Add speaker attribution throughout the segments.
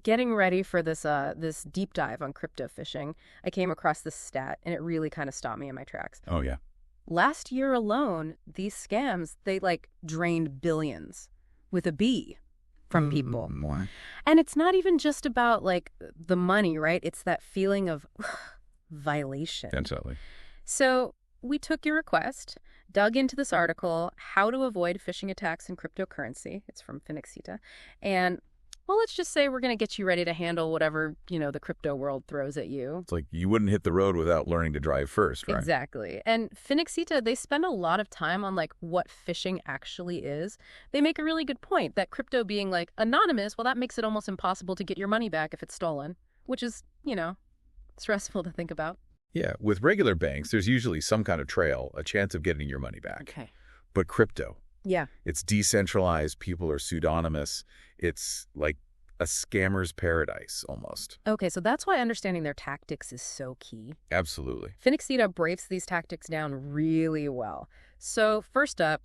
Speaker 1: Getting ready for this deep dive on crypto phishing, I came across this stat, and it really kind of stopped me in my tracks.
Speaker 2: Oh, yeah.
Speaker 1: Last year alone, these scams, they drained billions with a B from people.
Speaker 2: Why?
Speaker 1: And it's not even just about the money, right? It's that feeling of violation.
Speaker 2: Absolutely.
Speaker 1: So we took your request, dug into this article, How to Avoid Phishing Attacks in Cryptocurrency. It's from Finexita. And, well, let's just say we're going to get you ready to handle whatever, the crypto world throws at you.
Speaker 2: It's like you wouldn't hit the road without learning to drive first, right?
Speaker 1: Exactly. And Finexita, they spend a lot of time on what phishing actually is. They make a really good point that crypto being anonymous, well, that makes it almost impossible to get your money back if it's stolen, which is, stressful to think about.
Speaker 2: Yeah, with regular banks, there's usually some kind of trail, a chance of getting your money back.
Speaker 1: Okay.
Speaker 2: But crypto,
Speaker 1: yeah,
Speaker 2: it's decentralized, people are pseudonymous, it's like a scammer's paradise almost.
Speaker 1: Okay, so that's why understanding their tactics is so key.
Speaker 2: Absolutely.
Speaker 1: Finexita breaks these tactics down really well. So first up,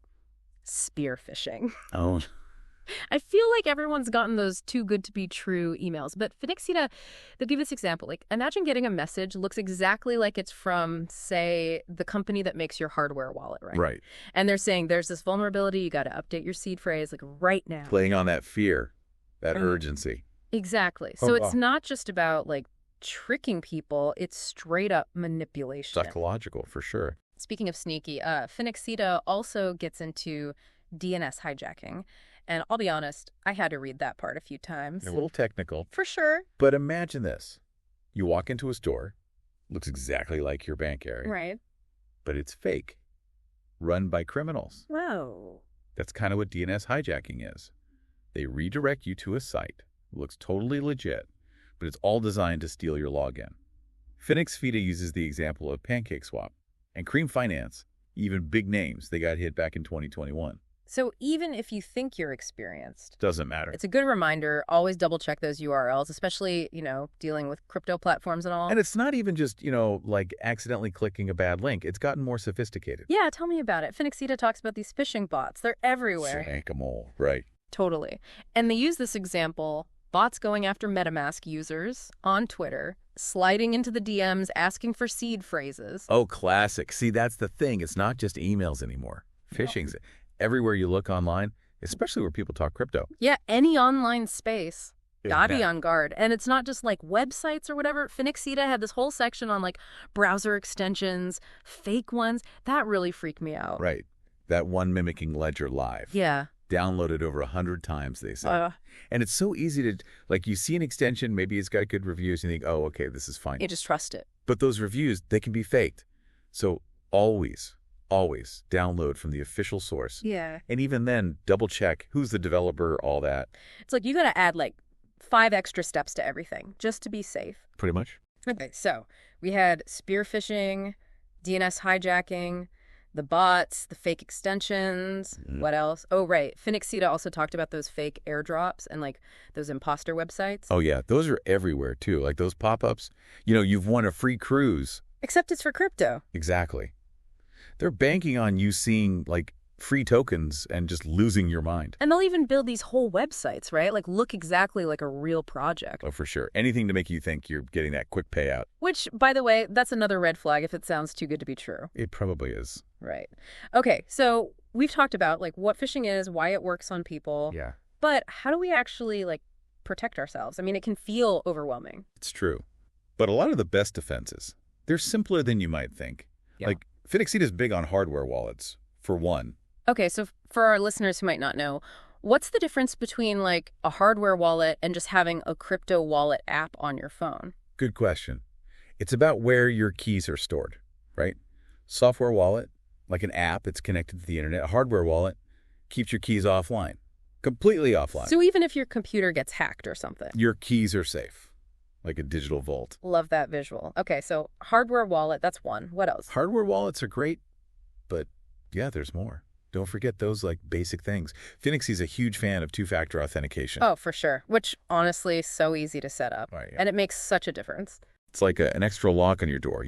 Speaker 1: spear phishing.
Speaker 2: Oh.
Speaker 1: I feel like everyone's gotten those too good to be true emails, but Finexita, they'll give this example. Imagine getting a message, looks exactly like it's from, say, the company that makes your hardware wallet, right?
Speaker 2: Right.
Speaker 1: And they're saying, there's this vulnerability, you got to update your seed phrase, right now.
Speaker 2: Playing on that fear, that urgency.
Speaker 1: Exactly. So it's not just about, tricking people, it's straight up manipulation.
Speaker 2: Psychological, for sure.
Speaker 1: Speaking of sneaky, Finexita also gets into DNS hijacking. And I'll be honest, I had to read that part a few times.
Speaker 2: A little technical.
Speaker 1: For sure.
Speaker 2: But imagine this. You walk into a store, looks exactly like your bank area.
Speaker 1: Right.
Speaker 2: But it's fake. Run by criminals.
Speaker 1: Whoa.
Speaker 2: That's kind of what DNS hijacking is. They redirect you to a site. Looks totally legit, but it's all designed to steal your login. Finexita uses the example of PancakeSwap and Cream Finance, even big names they got hit back in 2021.
Speaker 1: So even if you think you're experienced,
Speaker 2: doesn't matter.
Speaker 1: It's a good reminder, always double check those URLs, especially, dealing with crypto platforms and all.
Speaker 2: And it's not even just, accidentally clicking a bad link. It's gotten more sophisticated.
Speaker 1: Yeah, tell me about it. Finexita talks about these phishing bots. They're everywhere.
Speaker 2: Shank-em-all, right.
Speaker 1: Totally. And they use this example, bots going after MetaMask users on Twitter, sliding into the DMs, asking for seed phrases.
Speaker 2: Oh, classic. See, that's the thing. It's not just emails anymore. Phishing's everywhere you look online, especially where people talk crypto.
Speaker 1: Yeah, any online space. Gotta be on guard. And it's not just websites or whatever. Finexita had this whole section on browser extensions, fake ones. That really freaked me out.
Speaker 2: Right. That one mimicking Ledger Live.
Speaker 1: Yeah.
Speaker 2: Downloaded over 100 times, they say. And it's so easy to, you see an extension, maybe it's got good reviews, and you think, oh, okay, this is fine.
Speaker 1: You just trust it.
Speaker 2: But those reviews, they can be faked. So always download from the official source.
Speaker 1: Yeah.
Speaker 2: And even then, double check who's the developer, all that.
Speaker 1: It's you got to add 5 extra steps to everything just to be safe.
Speaker 2: Pretty much.
Speaker 1: Okay, so we had spear phishing, DNS hijacking, the bots, the fake extensions. What else? Oh, right. Finexita also talked about those fake airdrops and those imposter websites.
Speaker 2: Oh, yeah. Those are everywhere, too. Those pop-ups. You've won a free cruise.
Speaker 1: Except it's for crypto.
Speaker 2: Exactly. They're banking on you seeing, free tokens and just losing your mind.
Speaker 1: And they'll even build these whole websites, right? Look exactly like a real project.
Speaker 2: Oh, for sure. Anything to make you think you're getting that quick payout.
Speaker 1: Which, by the way, that's another red flag if it sounds too good to be true.
Speaker 2: It probably is.
Speaker 1: Right. Okay, so we've talked about, what phishing is, why it works on people.
Speaker 2: Yeah.
Speaker 1: But how do we actually, protect ourselves? I mean, it can feel overwhelming.
Speaker 2: It's true. But a lot of the best defenses, they're simpler than you might think.
Speaker 1: Yeah.
Speaker 2: Finexita's big on hardware wallets, for one.
Speaker 1: Okay, so for our listeners who might not know, what's the difference between a hardware wallet and just having a crypto wallet app on your phone?
Speaker 2: Good question. It's about where your keys are stored, right? Software wallet, like an app, it's connected to the internet. A hardware wallet keeps your keys offline, completely offline.
Speaker 1: So even if your computer gets hacked or something?
Speaker 2: Your keys are safe, like a digital vault.
Speaker 1: Love that visual. Okay, so hardware wallet, that's one. What else?
Speaker 2: Hardware wallets are great, but yeah, there's more. Don't forget those basic things. Finexita's a huge fan of two-factor authentication.
Speaker 1: Oh, for sure. Which honestly is so easy to set up.
Speaker 2: Right, yeah.
Speaker 1: And it makes such a difference.
Speaker 2: It's like an extra lock on your door,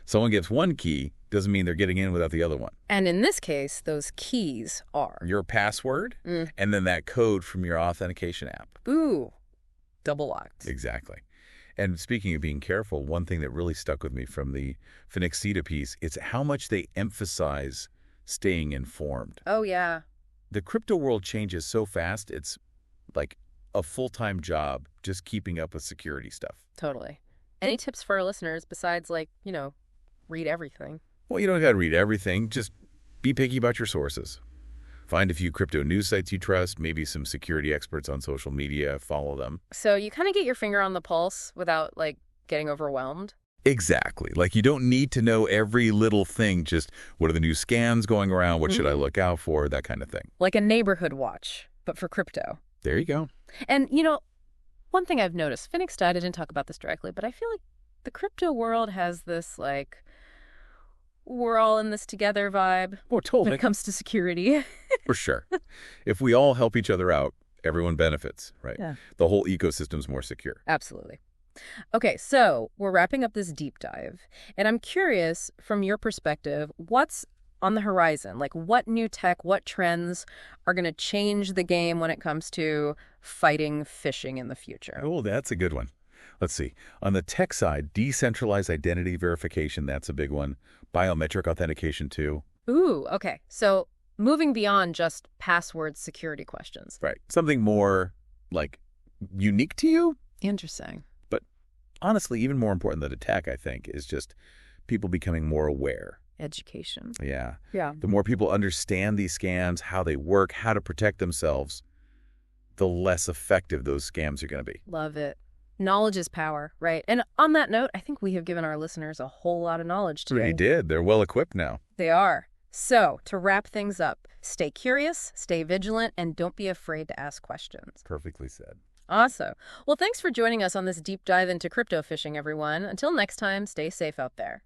Speaker 2: Someone gives one key, doesn't mean they're getting in without the other one.
Speaker 1: And in this case, those keys are
Speaker 2: your password and then that code from your authentication app.
Speaker 1: Ooh, double locked.
Speaker 2: Exactly. And speaking of being careful, one thing that really stuck with me from the Phoenix piece, it's how much they emphasize staying informed.
Speaker 1: Oh, yeah.
Speaker 2: The crypto world changes so fast, it's like a full-time job just keeping up with security stuff.
Speaker 1: Totally. Any tips for our listeners besides, like, read everything?
Speaker 2: Well, you don't got to read everything. Just be picky about your sources. Find a few crypto news sites you trust, maybe some security experts on social media, follow them.
Speaker 1: So you kind of get your finger on the pulse without, like, getting overwhelmed?
Speaker 2: Exactly. Like, you don't need to know every little thing. Just what are the new scams going around? What should I look out for? That kind of thing.
Speaker 1: Like a neighborhood watch, but for crypto.
Speaker 2: There you go.
Speaker 1: And, one thing I've noticed, Phoenix I didn't talk about this directly, but I feel like the crypto world has this, like, we're all in this together vibe
Speaker 2: Oh,
Speaker 1: when
Speaker 2: totally.
Speaker 1: it comes to security.
Speaker 2: For sure. If we all help each other out, everyone benefits, right?
Speaker 1: Yeah.
Speaker 2: The whole ecosystem's more secure.
Speaker 1: Absolutely. Okay, so we're wrapping up this deep dive, and I'm curious, from your perspective, what's on the horizon? Like, what new tech, what trends are going to change the game when it comes to fighting phishing in the future?
Speaker 2: Oh, that's a good one. Let's see. On the tech side, decentralized identity verification, that's a big one. Biometric authentication, too.
Speaker 1: Ooh, okay. So moving beyond just password security questions.
Speaker 2: Right. Something more, like, unique to you.
Speaker 1: Interesting.
Speaker 2: But honestly, even more important than the tech, I think, is just people becoming more aware.
Speaker 1: Education.
Speaker 2: Yeah.
Speaker 1: Yeah.
Speaker 2: The more people understand these scams, how they work, how to protect themselves, the less effective those scams are going to be.
Speaker 1: Love it. Knowledge is power, right? And on that note, I think we have given our listeners a whole lot of knowledge today.
Speaker 2: They did. They're well equipped now.
Speaker 1: They are. So, to wrap things up, stay curious, stay vigilant, and don't be afraid to ask questions.
Speaker 2: Perfectly said.
Speaker 1: Awesome. Well, thanks for joining us on this deep dive into crypto phishing, everyone. Until next time, stay safe out there.